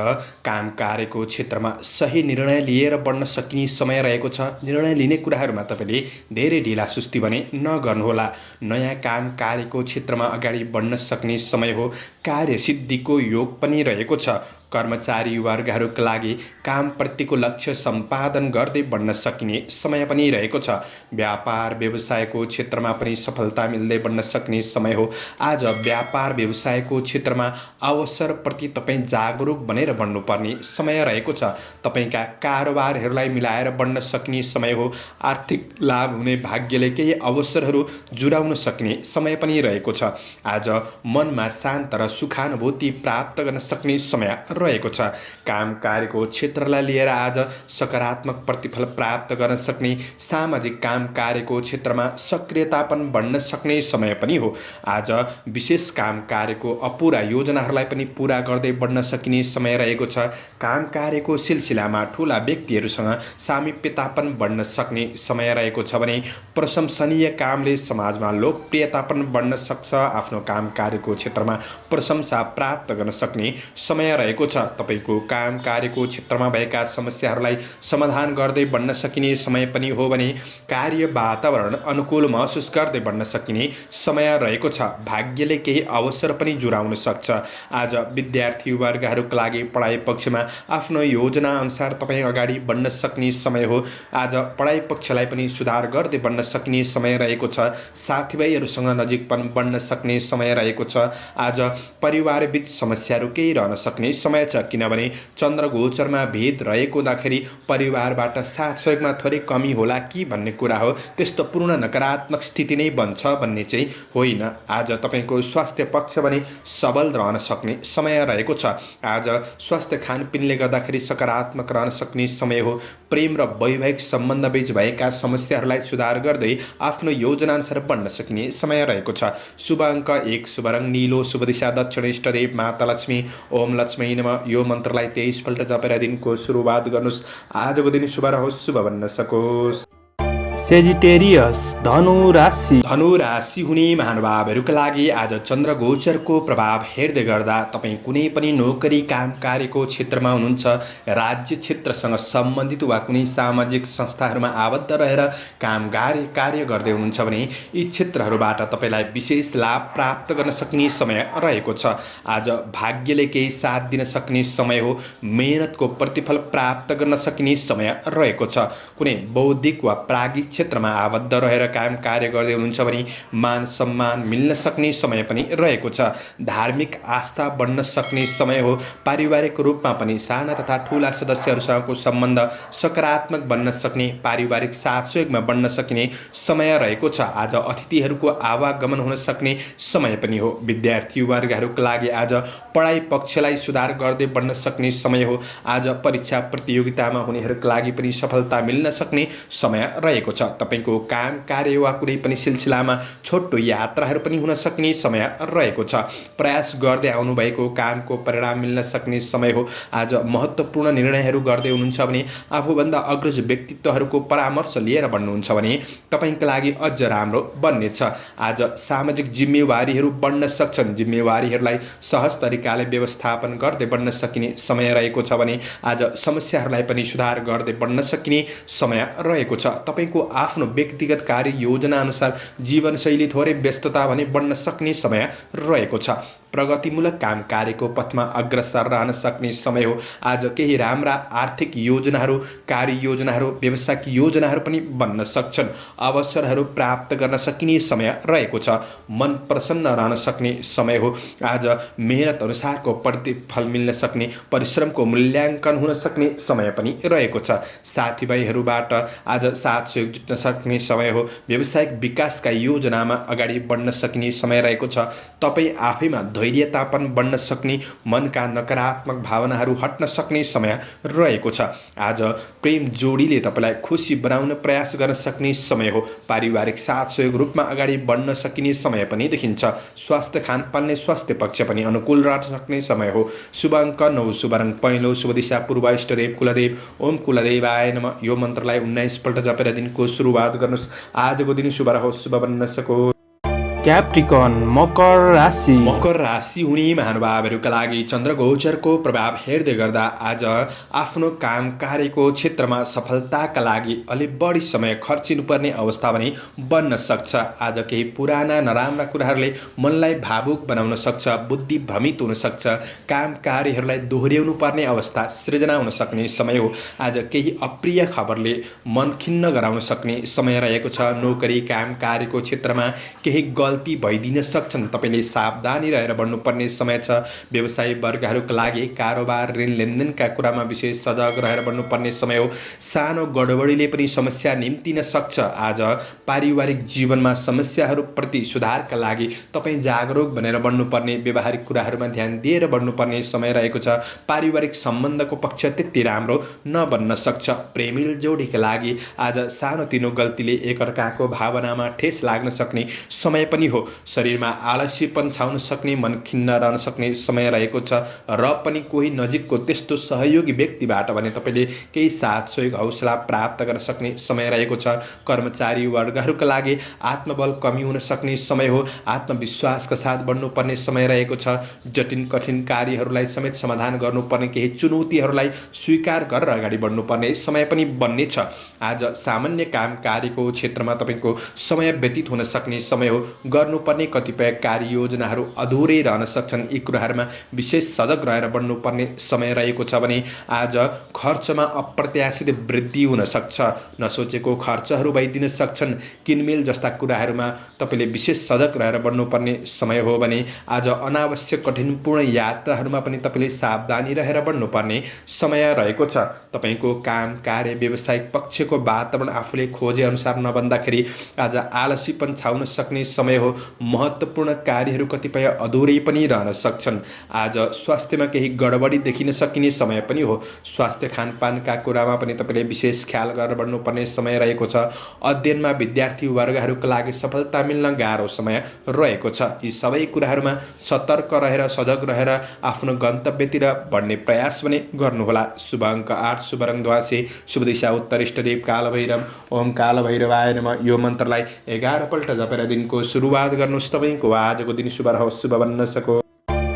काम कार्यको क्षेत्रमा सही निर्णय लिएर बढ्न सकिने समय रहेको छ। निर्णय लिने कुराहरूमा तपाईँले धेरै ढिला सुस्ती भने नगर्नुहोला। नयाँ काम कार्यको क्षेत्रमा अगाडि बढ्न सक्ने समय हो। कार्यसिद्धिको योग पनि रहेको छ। कर्मचारी वर्गहरूका लागि कामप्रतिको लक्ष्य सम्पादन गर्दै बढ्न सकिने समय पनि रहेको छ। व्यापार व्यवसायको क्षेत्रमा पनि सफलता मिल्दै बढ्न सक्ने समय हो। आज व्यापार व्यवसायको क्षेत्रमा अवसरप्रति तपाईँ जागरुक बनेर बढ्नुपर्ने समय रहेको छ। तपाईँका कारोबारहरूलाई मिलाएर बढ्न सक्ने समय हो। आर्थिक लाभ हुने भाग्यले केही अवसरहरू जुराउन सक्ने समय पनि रहेको छ। आज मनमा शान्त र सुखानुभूति प्राप्त गर्न सक्ने समय रहेको छ। काम कार्यको क्षेत्रलाई लिएर आज सकारात्मक प्रतिफल प्राप्त गर्न सक्ने, सामाजिक काम कार्यको क्षेत्रमा सक्रियतापन बढ्न सक्ने समय पनि हो। आज विशेष काम कार्यको अपुरा योजनाहरूलाई पनि पूरा गर्दै बढ्न सकिने समय रहेको छ। काम कार्यको सिलसिलामा ठुला व्यक्तिहरूसँग सामिप्यतापन बढ्न सक्ने समय रहेको छ भने प्रशंसनीय कामले समाजमा लोकप्रियता पनि बढ्न सक्छ। आफ्नो काम कार्यको क्षेत्रमा प्रशंसा प्राप्त गर्न सक्ने समय रहेको छ। तपाईको काम कार्यको क्षेत्रमा भएका समस्याहरूलाई समाधान गर्दै बढ्न सकिने समय पनि हो भने कार्य वातावरण अनुकूल महसुस गर्दै बढ्न सकिने समय रहेको छ। भाग्यले केही अवसर पनि जुराउन सक्छ। आज विद्यार्थी वर्गहरूका लागि पढाइ पक्षमा आफ्नो योजना अनुसार तपाईँ अगाडि बढ्न सक्ने समय हो। आज पढाइ पक्षलाई पनि सुधार गर्दै बढ्न सकिने समय रहेको छ। साथीभाइहरूसँग नजिकपन बढ्न सक्ने समय रहेको छ। आज परिवारबीच समस्याहरू केही रहन सक्ने समय रहेछ, किनभने चन्द्र गोचरमा भेद रहेको हुँदाखेरि परिवारबाट साथ सहयोगमा थोरै कमी होला कि भन्ने कुरा हो। त्यस्तो पूर्ण नकारात्मक स्थिति नै बन्छ भन्ने चाहिँ होइन। आज तपाईँको स्वास्थ्य पक्ष भने सबल रहन सक्ने समय रहेको छ। आज स्वास्थ्य खानपिनले गर्दाखेरि सकारात्मक रहन सक्ने समय हो। प्रेम र वैवाहिक सम्बन्ध बीच भएका समस्याहरूलाई सुधार गर्दै आफ्नो योजनाअनुसार बढ्न सकिने समय रहेको छ। शुभ अङ्क 1, शुभ रङ नीलो, शुभ दिशा दक्षिण, इष्टदेव माता लक्ष्मी। ओम लक्ष्मी नमः यो मन्त्रलाई 23 पल्ट जपेर दिनको सुरुवात गर्नुहोस्। आजको दिन शुभ रहोस्, शुभ बन्न सकोस्। सेजिटेरियस धनु राशि। धनु राशि हुने महानुभावहरूका लागि आज चन्द्र गोचरको प्रभाव हेर्दै गर्दा तपाईँ कुनै पनि नोकरी काम कार्यको क्षेत्रमा हुनुहुन्छ, राज्य क्षेत्रसँग सम्बन्धित वा कुनै सामाजिक संस्थाहरूमा आबद्ध रहेर काम कार्य गर्दै हुनुहुन्छ भने यी क्षेत्रहरूबाट तपाईँलाई विशेष लाभ प्राप्त गर्न सक्ने समय रहेको छ। आज भाग्यले केही साथ दिन सक्ने समय हो। मेहनतको प्रतिफल प्राप्त गर्न सकिने समय रहेको छ। कुनै बौद्धिक वा प्राज्ञिक क्षेत्रमा आबद्ध रहेर काम कार्य गर्दै हुनुहुन्छ भने मान सम्मान मिल्न सक्ने समय पनि रहेको छ। धार्मिक आस्था बढ्न सक्ने समय हो। पारिवारिक रूपमा पनि साना तथा ठुला सदस्यहरूसँगको सम्बन्ध सकारात्मक बन्न सक्ने, पारिवारिक साथ सहयोगमा बढ्न सकिने समय रहेको छ। आज अतिथिहरूको आवागमन हुन सक्ने समय पनि हो। विद्यार्थी वर्गहरूका लागि आज पढाइ पक्षलाई सुधार गर्दै बढ्न सक्ने समय हो। आज परीक्षा प्रतियोगितामा हुनेहरूका लागि पनि सफलता मिल्न सक्ने समय रहेको छ। तपाईको काम कार्य वा कुनै पनि सिलसिलामा छोटो यात्राहरू पनि हुन सक्ने समय रहेको छ। प्रयास गर्दै आउनुभएको कामको परिणाम मिल्न सक्ने समय हो। आज महत्त्वपूर्ण निर्णयहरू गर्दै हुनुहुन्छ भने आफूभन्दा अग्रज व्यक्तित्वहरूको परामर्श लिएर बढ्नुहुन्छ भने तपाईका लागि अझ राम्रो बन्नेछ। आज सामाजिक जिम्मेवारीहरू बढ्न सक्छन्। जिम्मेवारीहरूलाई सहज तरिकाले व्यवस्थापन गर्दै बढ्न सकिने समय रहेको छ भने आज समस्याहरूलाई पनि सुधार गर्दै बढ्न सकिने समय रहेको छ। तपाईको आफ्नो व्यक्तिगत कार्य योजना अनुसार जीवनशैली थोरै व्यस्तता भने बढ्न सक्ने समय रहेको छ। प्रगतिमूलक काम कार्यको पथमा अग्रसर रहन सक्ने समय हो। आज केही राम्रा आर्थिक योजनाहरू, कार्य योजनाहरू, व्यावसायिक योजनाहरू पनि बन्न सक्छन्। अवसरहरू प्राप्त गर्न सकिने समय रहेको छ। मन प्रसन्न रहन सक्ने समय हो। आज मेहनत अनुसारको प्रतिफल मिल्न सक्ने, परिश्रमको मूल्याङ्कन हुन सक्ने समय पनि रहेको छ। साथीभाइहरूबाट आज साथ सहयोग जुट्न सक्ने समय हो। व्यावसायिक विकासका योजनामा अगाडि बढ्न सकिने समय रहेको छ। तपाईँ आफैमा धैर्यतापन बढ्न सक्ने, मनका नकारात्मक भावनाहरू हट्न सक्ने समय रहेको छ। आज प्रेम जोडीले तपाईँलाई खुसी बनाउन प्रयास गर्न सक्ने समय हो। पारिवारिक साथ सहयोग रूपमा अगाडि बढ्न सकिने समय पनि देखिन्छ। स्वास्थ्य खानपानले स्वास्थ्य पक्ष पनि अनुकूल रहन सक्ने समय हो। शुभ अङ्क 9, शुभ रङ पहेँलो, शुभ दिशा पूर्व, इष्टदेव कुलदेव। ओम कुलदेवाय नमः यो मन्त्रलाई 19 पल्ट जपेर दिनको सुरुवात गर्नुहोस्। आजको दिन शुभ रहोस्, शुभ बन्न सकोस्। क्याप्रिकन मकर राशि। मकर राशि हुने महानुभावहरूका लागि चन्द्र गोचरको प्रभाव हेर्दै गर्दा आज आफ्नो काम कार्यको क्षेत्रमा सफलताका लागि अलिक बढी समय खर्चिनुपर्ने अवस्था पनि बन्न सक्छ। आज केही पुराना नराम्रा कुराहरूले मनलाई भावुक बनाउन सक्छ। बुद्धि भ्रमित हुन सक्छ। काम कार्यहरूलाई दोहोऱ्याउनु पर्ने अवस्था सृजना हुन सक्ने समय हो। आज केही अप्रिय खबरले मन खिन्न गराउन सक्ने समय रहेको छ। नोकरी काम कार्यको क्षेत्रमा केही गल्ती भइदिन सक्छन्। तपाईले सावधानी रहेर बढ्नुपर्ने समय छ। व्यवसायी वर्गहरूका लागि कारोबार, ऋण लेनदेनका कुरामा विशेष सजग रहेर बढ्नुपर्ने समय हो। सानो गडबडीले पनि समस्या निम्तिन सक्छ। आज पारिवारिक जीवनमा समस्याहरूप्रति सुधारका लागि तपाईँ जागरुक बनेर बढ्नुपर्ने, व्यावहारिक कुराहरूमा ध्यान दिएर बढ्नुपर्ने समय रहेको छ। पारिवारिक सम्बन्धको पक्ष त्यति राम्रो नबन्न सक्छ। प्रेमिल जोडीका लागि आज सानोतिनो गल्तीले एकअर्काको भावनामा ठेस लाग्न सक्ने समय पनि हो। शरीरमा आलस्यपन छाउन सक्ने, मन खिन्न रहन सक्ने समय रहेको छ। र पनि कोही नजिकको त्यस्तो सहयोगी व्यक्तिबाट भने तपाईँले केही साथ सहयोग हौसला प्राप्त गर्न सक्ने समय रहेको छ। कर्मचारी वर्गहरूका लागि आत्मबल कमी हुन सक्ने समय हो। आत्मविश्वासका साथ बढ्नुपर्ने समय रहेको छ। जटिल कठिन कार्यहरूलाई समेत समाधान गर्नुपर्ने, केही चुनौतीहरूलाई स्वीकार गरेर अगाडि बढ्नुपर्ने समय पनि बन्नेछ। आज सामान्य काम कार्यको क्षेत्रमा तपाईँको समय व्यतीत हुन सक्ने समय हो। गर्नुपर्ने कतिपय कार्ययोजनाहरू अधुरै रहन सक्छन्। यी कुराहरूमा विशेष सजग रहेर बढ्नुपर्ने समय रहेको छ भने आज खर्चमा अप्रत्याशित वृद्धि हुन सक्छ। नसोचेको खर्चहरू भइदिन सक्छन्। किनमेल जस्ता कुराहरूमा तपाईँले विशेष सजग रहेर बढ्नुपर्ने समय हो भने आज अनावश्यक कठिनपूर्ण यात्राहरूमा पनि तपाईँले सावधानी रहेर बढ्नुपर्ने समय रहेको छ। तपाईँको काम कार्य व्यावसायिक पक्षको वातावरण आफूले खोजे अनुसार नबन्दाखेरि आज आलसीपन छाउन सक्ने समय हो। महत्त्वपूर्ण कार्यहरू कतिपय अधुरै पनि रहन सक्छन्। आज स्वास्थ्यमा केही गडबडी देखिन सकिने समय पनि हो। स्वास्थ्य खानपानका कुरामा पनि तपाईँले विशेष ख्याल गरेर बढ्नुपर्ने समय रहेको छ। अध्ययनमा विद्यार्थी वर्गहरूका लागि सफलता मिल्न गाह्रो समय रहेको छ। यी सबै कुराहरूमा सतर्क रहेर सजग रहेर आफ्नो गन्तव्यतिर बढ्ने प्रयास पनि गर्नुहोला। शुभ अङ्क 8, शुभ रङ ध्वासे, शुभ दिशा उत्तर, इष्टदेव कालभैरव। ओम कालभैरवाय नमः। यो मन्त्रलाई 11 पल्ट जपेर दिनको सुरुवात गर्नुहोस्। तपाईँको आजको दिन शुभ रहोस्, शुभ बन्न सको।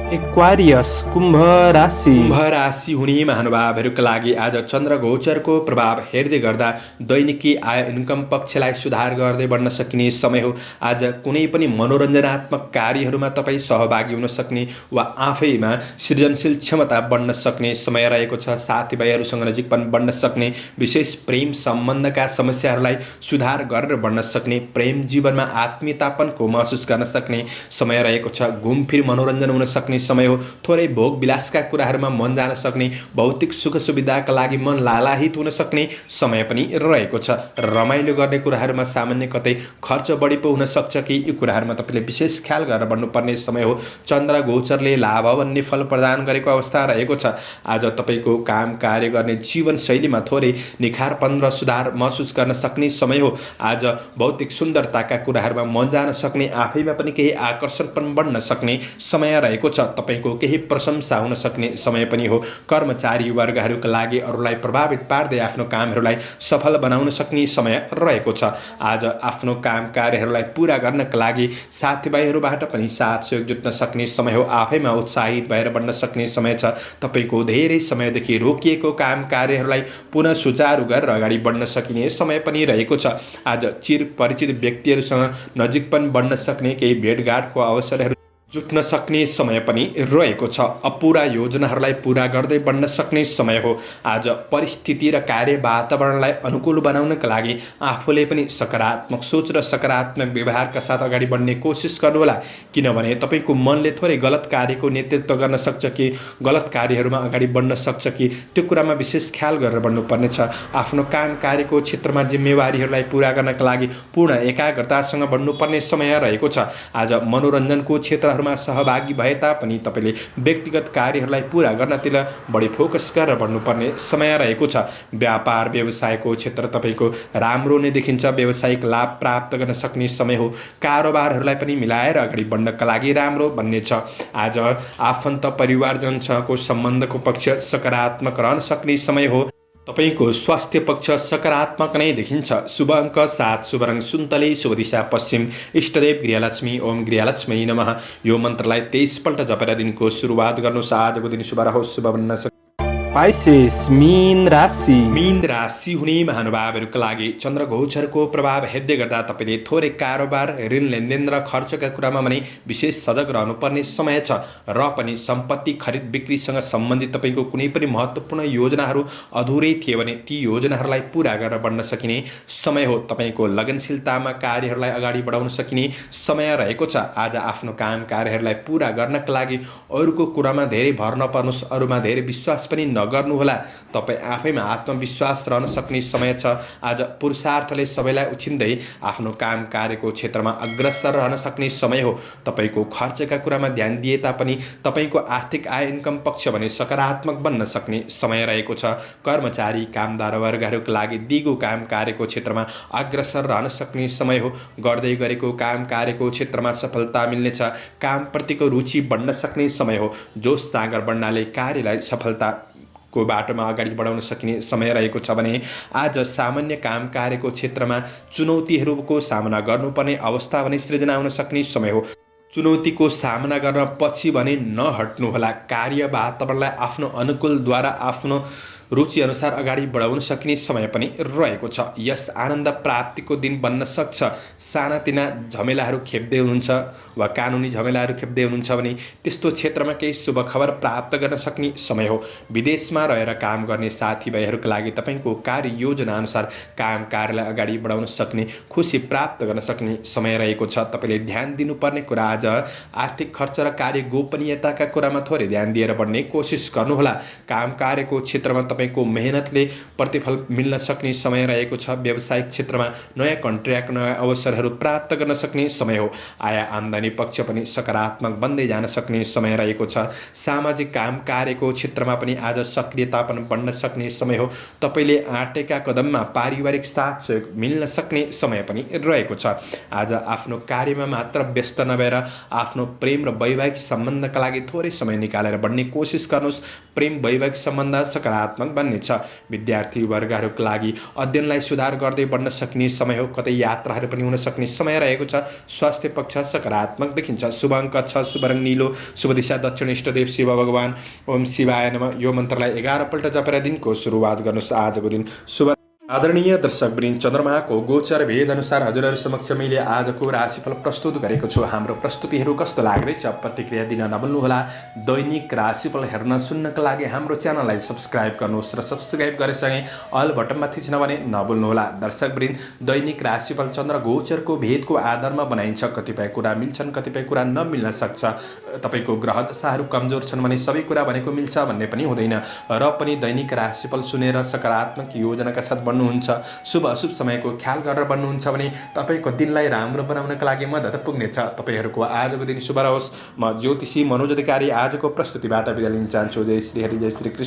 एक्वारियस कुम्भ राशि। कुम्भ राशि हुने महानुभावहरूका लागि आज चन्द्र गोचरको प्रभाव हेर्दै गर्दा दैनिकी आय इन्कम पक्षलाई सुधार गर्दै बढ्न सकिने समय हो। आज कुनै पनि मनोरञ्जनात्मक कार्यहरूमा तपाईँ सहभागी हुन सक्ने वा आफैमा सृजनशील क्षमता बढ्न सक्ने समय रहेको छ। साथीभाइहरूसँग नजिकपन बढ्न सक्ने, विशेष प्रेम सम्बन्धका समस्याहरूलाई सुधार गरेर बढ्न सक्ने, प्रेम जीवनमा आत्मीयतापनको महसुस गर्न सक्ने समय रहेको छ। घुमफिर मनोरञ्जन हुन सक्ने समय हो। थोरै भोग विलासका कुराहरूमा मन जान सक्ने, भौतिक सुख सुविधाका लागि मन लालाहित हुन सक्ने समय पनि रहेको छ। रमाइलो गर्ने कुराहरूमा सामान्य कतै खर्च बढी पो हुन सक्छ कि यी कुराहरूमा तपाईँले विशेष ख्याल गरेर बढ्नुपर्ने समय हो। चन्द्र गोचरले लाभ भन्ने फल प्रदान गरेको अवस्था रहेको छ। आज तपाईँको काम कार्य गर्ने जीवनशैलीमा थोरै निखारपन र सुधार महसुस गर्न सक्ने समय हो। आज भौतिक सुन्दरताका कुराहरूमा मन जान सक्ने, आफैमा पनि केही आकर्षण पनि बढ्न सक्ने समय रहेको छ। तपाईको केही प्रशंसा हुन सक्ने समय पनि हो। कर्मचारी वर्गहरूका लागि अरूलाई प्रभावित पार्दै आफ्नो कामहरूलाई सफल बनाउन सक्ने समय रहेको छ। आज आफ्नो काम कार्यहरूलाई पूरा गर्नका लागि साथीभाइहरूबाट पनि साथ सहयोग जुट्न सक्ने समय हो। आफैमा उत्साहित भएर बढ्न सक्ने समय छ। तपाईको धेरै समयदेखि रोकिएको काम कार्यहरूलाई पुनः सुचारू गरेर अगाडि बढ्न सकिने समय पनि रहेको छ। आज चिर परिचित व्यक्तिहरूसँग नजिकपन बढ्न सक्ने, केही भेटघाटको अवसरहरू जुट्न सक्ने समय पनि रहेको छ। अपुरा योजनाहरूलाई पूरा गर्दै बढ्न सक्ने समय हो। आज परिस्थिति र कार्य वातावरणलाई अनुकूल बनाउनका लागि आफूले पनि सकारात्मक सोच र सकारात्मक व्यवहारका साथ अगाडि बढ्ने कोसिस गर्नुहोला। किनभने तपाईँको मनले थोरै गलत कार्यको नेतृत्व गर्न सक्छ कि गलत कार्यहरूमा अगाडि बढ्न सक्छ कि त्यो कुरामा विशेष ख्याल गरेर बढ्नुपर्नेछ। आफ्नो काम कार्यको क्षेत्रमा जिम्मेवारीहरूलाई पूरा गर्नका लागि पूर्ण एकाग्रतासँग बढ्नुपर्ने समय रहेको छ। आज मनोरञ्जनको क्षेत्र सहभागी भए तापनि तपाईँले व्यक्तिगत कार्यहरूलाई पूरा गर्नतिर बढी फोकस गरेर बढ्नुपर्ने समय रहेको छ। व्यापार व्यवसायको क्षेत्र तपाईँको राम्रो नै देखिन्छ। व्यावसायिक लाभ प्राप्त गर्न सक्ने समय हो। कारोबारहरूलाई पनि मिलाएर अगाडि बढ्नका लागि राम्रो बन्नेछ। आज आफन्त परिवारजनसँगको सम्बन्धको पक्ष सकारात्मक रहन सक्ने समय हो। तपाईको स्वास्थ्य पक्ष सकारात्मक नै देखिन्छ। शुभ अङ्क 7, शुभ रङ सुन्तले, शुभ दिशा पश्चिम, इष्टदेव गृहलक्ष्मी। ओम गृहलक्ष्मी नमः। यो मन्त्रलाई 23 पल्ट जपेर दिनको सुरुवात गर्नुहोस्। आजको दिन शुभ रहोस्, शुभ बन्न सकोस्। पाइसेस मीन राशि। मीन राशि हुने महानुभावहरूका लागि चन्द्र गोचरको प्रभाव हेर्दै गर्दा तपाईँले थोरै कारोबार, ऋण लेनदेन र खर्चका कुरामा पनि विशेष सजग रहनुपर्ने समय छ। र पनि सम्पत्ति खरिद बिक्रीसँग सम्बन्धित तपाईँको कुनै पनि महत्त्वपूर्ण योजनाहरू अधुरै थिए भने ती योजनाहरूलाई पूरा गरेर बढ्न सकिने समय हो। तपाईँको लगनशीलतामा कार्यहरूलाई अगाडि बढाउन सकिने समय रहेको छ। आज आफ्नो काम कार्यहरूलाई पूरा गर्नका लागि अरूको कुरामा धेरै भर नपर्नुहोस्, अरूमा धेरै विश्वास पनि नगर्नुहोला। तपाईँ आफैमा आत्मविश्वास रहन सक्ने समय छ। आज पुरुषार्थले सबैलाई उछिन्दै आफ्नो काम कार्यको क्षेत्रमा अग्रसर रहन सक्ने समय हो। तपाईँको खर्चका कुरामा ध्यान दिए तापनि तपाईँको आर्थिक आय इन्कम पक्ष भने सकारात्मक बन्न सक्ने समय रहेको छ। कर्मचारी कामदार वर्गहरूका लागि दिगो काम कार्यको क्षेत्रमा अग्रसर रहन सक्ने समय हो। गर्दै गरेको काम कार्यको क्षेत्रमा सफलता मिल्नेछ। कामप्रतिको रुचि बढ्न सक्ने समय हो। जोस जाँगर बढ्नाले कार्यलाई सफलता को बाटोमा अगाडि बढाउन सकिने समय रहेको छ भने आज सामान्य काम कार्यको क्षेत्रमा चुनौतीहरूको सामना गर्नुपर्ने अवस्था भने सृजना हुन सक्ने समय हो। चुनौतीको सामना गर्न पछि भने नहट्नुहोला। कार्य वातावरणलाई आफ्नो अनुकूलद्वारा आफ्नो रुचि अनुसार अगाडि बढाउन सकिने समय पनि रहेको छ। यस आनन्द प्राप्तिको दिन बन्न सक्छ। सानातिना झमेलाहरू खेप्दै हुनुहुन्छ वा कानुनी झमेलाहरू खेप्दै हुनुहुन्छ भने त्यस्तो क्षेत्रमा केही शुभ खबर प्राप्त गर्न सक्ने समय हो। विदेशमा रहेर काम गर्ने साथीभाइहरूका लागि तपाईँको कार्य योजना अनुसार काम कार्यलाई अगाडि बढाउन सक्ने, खुसी प्राप्त गर्न सक्ने समय रहेको छ। तपाईँले ध्यान दिनुपर्ने कुरा आज आर्थिक खर्च र कार्य गोपनीयताका कुरामा थोरै ध्यान दिएर बढ्ने कोसिस गर्नुहोला। काम कार्यको क्षेत्रमा तपाईँको मेहनतले प्रतिफल मिल्न सक्ने समय रहेको छ। व्यावसायिक क्षेत्रमा नयाँ कन्ट्र्याक्ट, नयाँ अवसरहरू प्राप्त गर्न सक्ने समय हो। आय आम्दानी पक्ष पनि सकारात्मक बन्दै जान सक्ने समय रहेको छ। सामाजिक काम कार्यको क्षेत्रमा पनि आज सक्रियता पनि बढ्न सक्ने समय हो। तपाईँले आँटेका कदममा पारिवारिक साथ सहयोग मिल्न सक्ने समय पनि रहेको छ। आज आफ्नो कार्यमा मात्र व्यस्त नभएर आफ्नो प्रेम र वैवाहिक सम्बन्धका लागि थोरै समय निकालेर बढ्ने कोसिस गर्नुहोस्। प्रेम वैवाहिक सम्बन्ध सकारात्मक बन्नेछ। विद्यार्थी वर्गहरूका लागि अध्ययनलाई सुधार गर्दै बढ्न सक्ने समय हो। कतै यात्राहरू पनि हुन सक्ने समय रहेको छ। स्वास्थ्य पक्ष सकारात्मक देखिन्छ। शुभ अङ्क 6, शुभ रङ नीलो, शुभ दिशा दक्षिण, इष्टदेव शिव भगवान। ओम शिवाय नमः। यो मन्त्रलाई 11 पल्ट जपेर दिनको सुरुवात गर्नुहोस्। आजको दिन शुभ। आदरणीय दर्शकवृन्द, चन्द्रमाको गोचर भेद अनुसार हजुरहरू समक्ष मैले आजको राशिफल प्रस्तुत गरेको छु। हाम्रो प्रस्तुतिहरू कस्तो लाग्दैछ प्रतिक्रिया दिन नभुल्नुहोला। दैनिक राशिफल हेर्न सुन्नका लागि हाम्रो च्यानललाई सब्स्क्राइब गर्नुहोस् र सब्स्क्राइब गरेसँगै अल बटनमा थिच्न भने नभुल्नुहोला। दर्शकवृन्द, दैनिक राशिफल चन्द्र गोचरको भेदको आधारमा बनाइन्छ। कतिपय कुरा मिल्छन्, कतिपय कुरा नमिल्न सक्छ। तपाईँको ग्रह दशाहरू कमजोर छन् भने सबै कुरा भनेको मिल्छ भन्ने पनि हुँदैन। र पनि दैनिक राशिफल सुनेर सकारात्मक योजनाका साथ बन्नुहुन्छ, शुभ अशुभ समयको ख्याल गरेर बन्नुहुन्छ भने तपाईँको दिनलाई राम्रो बनाउनका लागि मद्दत पुग्नेछ। तपाईँहरूको आजको दिन शुभ रहोस्। म ज्योतिषी मनोज अधिकारी आजको प्रस्तुतिबाट बिदा लिन चाहन्छु। जय श्री हरि, जय श्री कृष्ण।